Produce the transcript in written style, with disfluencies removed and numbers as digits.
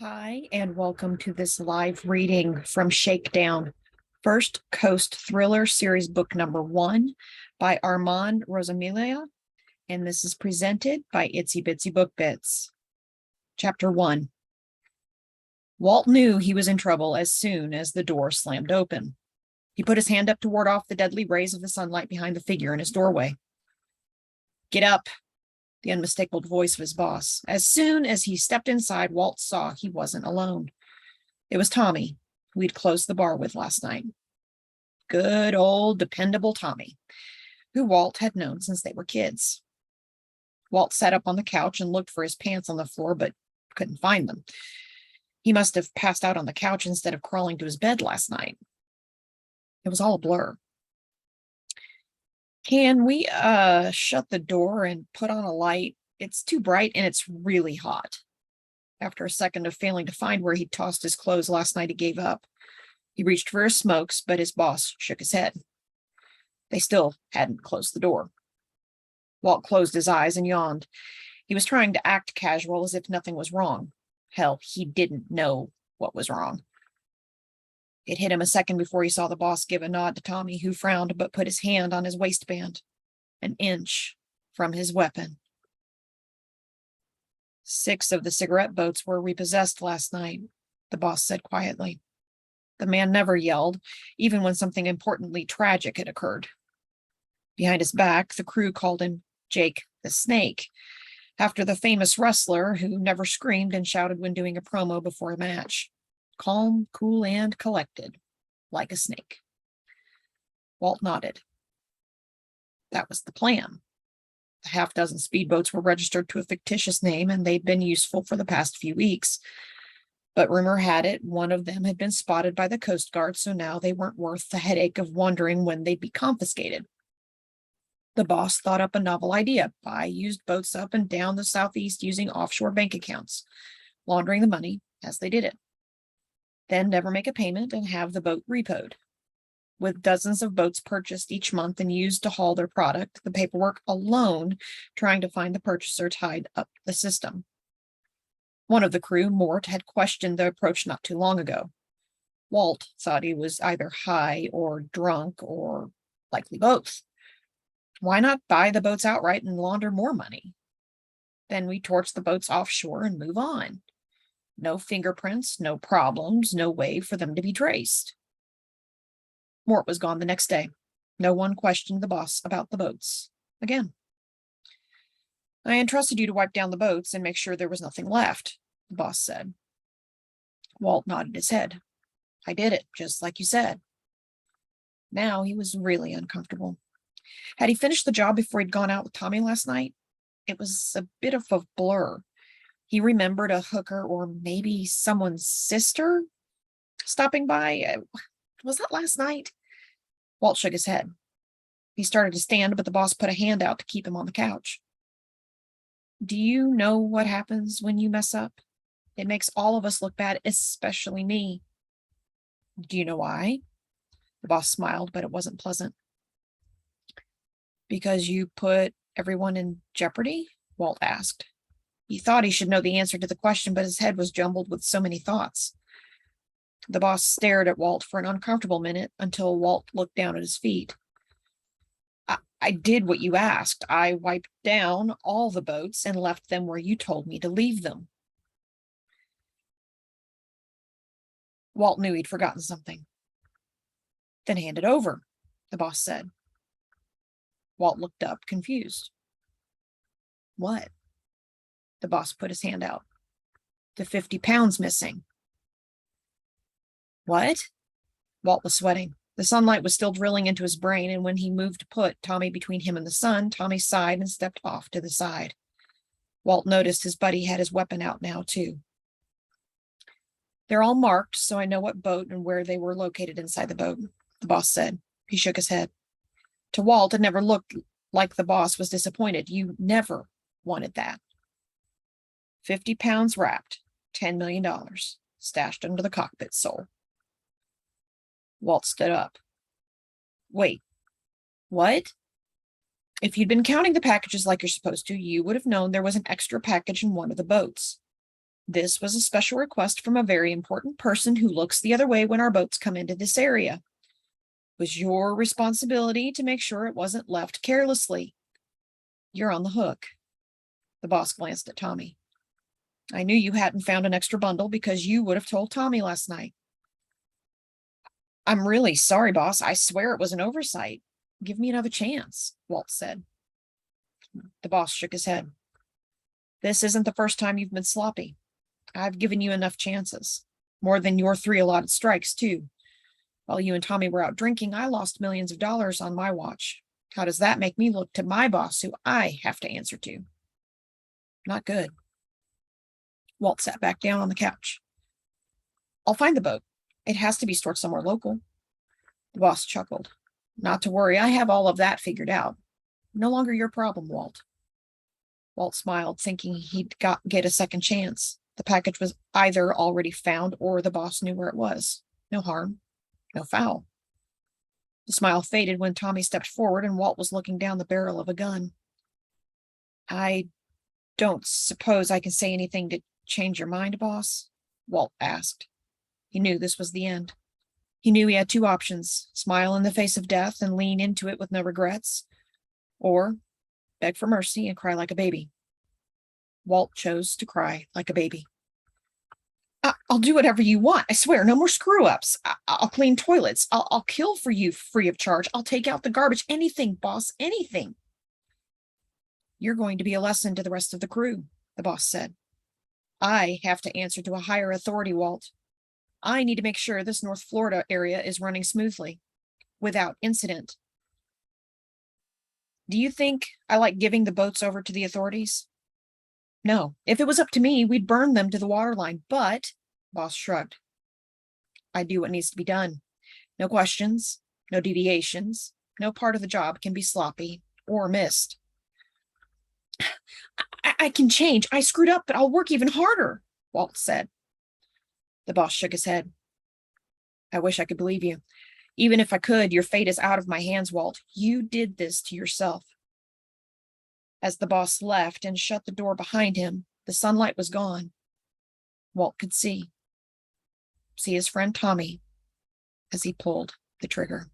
Hi, and welcome to this live reading from Shakedown, First Coast Thriller Series Book Number 1 by Armand Rosamilia, and this is presented by Itsy Bitsy Book Bits. Chapter 1. Walt knew he was in trouble as soon as the door slammed open. He put his hand up to ward off the deadly rays of the sunlight behind the figure in his doorway. "Get up," the unmistakable voice of his boss. As soon as he stepped inside, Walt saw he wasn't alone. It was Tommy, who he'd closed the bar with last night. Good old dependable Tommy, who Walt had known since they were kids. Walt sat up on the couch and looked for his pants on the floor, but couldn't find them. He must have passed out on the couch instead of crawling to his bed last night. It was all a blur. "Can we shut the door and put on a light? It's too bright and it's really hot." After a second of failing to find where he'd tossed his clothes last night, he gave up. He reached for his smokes, but his boss shook his head. They still hadn't closed the door. Walt closed his eyes and yawned. He was trying to act casual, as if nothing was wrong. Hell, he didn't know what was wrong. It hit him a second before he saw the boss give a nod to Tommy, who frowned but put his hand on his waistband, an inch from his weapon. 6 of the cigarette boats were repossessed last night, the boss said quietly. The man never yelled, even when something importantly tragic had occurred. Behind his back, the crew called him Jake the Snake, after the famous wrestler who never screamed and shouted when doing a promo before a match. Calm, cool, and collected, like a snake. Walt nodded. That was the plan. The half-dozen speedboats were registered to a fictitious name, and they'd been useful for the past few weeks. But rumor had it one of them had been spotted by the Coast Guard, so now they weren't worth the headache of wondering when they'd be confiscated. The boss thought up a novel idea: buy used boats up and down the southeast using offshore bank accounts, laundering the money as they did it. Then never make a payment and have the boat repoed. With dozens of boats purchased each month and used to haul their product, the paperwork alone trying to find the purchaser tied up the system. One of the crew, Mort, had questioned the approach not too long ago. Walt thought he was either high or drunk, or likely both. Why not buy the boats outright and launder more money? Then we torch the boats offshore and move on. No fingerprints, no problems, no way for them to be traced. Mort was gone the next day. No one questioned the boss about the boats again. "I entrusted you to wipe down the boats and make sure there was nothing left," the boss said. Walt nodded his head. "I did it, just like you said." Now he was really uncomfortable. Had he finished the job before he'd gone out with Tommy last night? It was a bit of a blur. He remembered a hooker, or maybe someone's sister, stopping by. Was that last night? Walt shook his head. He started to stand, but the boss put a hand out to keep him on the couch. "Do you know what happens when you mess up? It makes all of us look bad, especially me." "Do you know why?" The boss smiled, but it wasn't pleasant. "Because you put everyone in jeopardy?" Walt asked. He thought he should know the answer to the question, but his head was jumbled with so many thoughts. The boss stared at Walt for an uncomfortable minute until Walt looked down at his feet. I did what you asked. I wiped down all the boats and left them where you told me to leave them." Walt knew he'd forgotten something. "Then hand it over," the boss said. Walt looked up, confused. "What?" The boss put his hand out. "The 50 pounds missing." "What?" Walt was sweating. The sunlight was still drilling into his brain, and when he moved to put Tommy between him and the sun, Tommy sighed and stepped off to the side. Walt noticed his buddy had his weapon out now, too. "They're all marked, so I know what boat and where they were located inside the boat," the boss said. He shook his head. To Walt, it never looked like the boss was disappointed. You never wanted that. 50 pounds wrapped, $10 million, stashed under the cockpit sole. Walt stood up. "Wait, what?" "If you'd been counting the packages like you're supposed to, you would have known there was an extra package in one of the boats." This was a special request from a very important person who looks the other way when our boats come into this area. It was your responsibility to make sure it wasn't left carelessly. You're on the hook. The boss glanced at Tommy. I knew you hadn't found an extra bundle because you would have told Tommy last night. I'm really sorry, boss. I swear it was an oversight. Give me another chance, Walt said. The boss shook his head. This isn't the first time you've been sloppy. I've given you enough chances. More than your 3 allotted strikes, too. While you and Tommy were out drinking, I lost millions of dollars on my watch. How does that make me look to my boss, who I have to answer to? Not good. Walt sat back down on the couch. I'll find the boat. It has to be stored somewhere local. The boss chuckled. Not to worry, I have all of that figured out. No longer your problem, Walt. Walt smiled, thinking he'd get a second chance. The package was either already found or the boss knew where it was. No harm, no foul. The smile faded when Tommy stepped forward and Walt was looking down the barrel of a gun. I don't suppose I can say anything to change your mind, boss? Walt asked. He knew this was the end. He knew he had 2 options, smile in the face of death and lean into it with no regrets, or beg for mercy and cry like a baby. Walt chose to cry like a baby. I'll do whatever you want. I swear, no more screw-ups. I'll clean toilets. I'll kill for you free of charge. I'll take out the garbage. Anything, boss, anything. You're going to be a lesson to the rest of the crew, the boss said. I have to answer to a higher authority, Walt. I need to make sure this North Florida area is running smoothly, without incident. Do you think I like giving the boats over to the authorities? No. If it was up to me, we'd burn them to the waterline, but, boss shrugged, I do what needs to be done. No questions, no deviations, no part of the job can be sloppy or missed. I can change. I screwed up, but I'll work even harder, Walt said. The boss shook his head. I wish I could believe you. Even if I could, your fate is out of my hands, Walt. You did this to yourself. As the boss left and shut the door behind him, the sunlight was gone. Walt could see his friend Tommy as he pulled the trigger.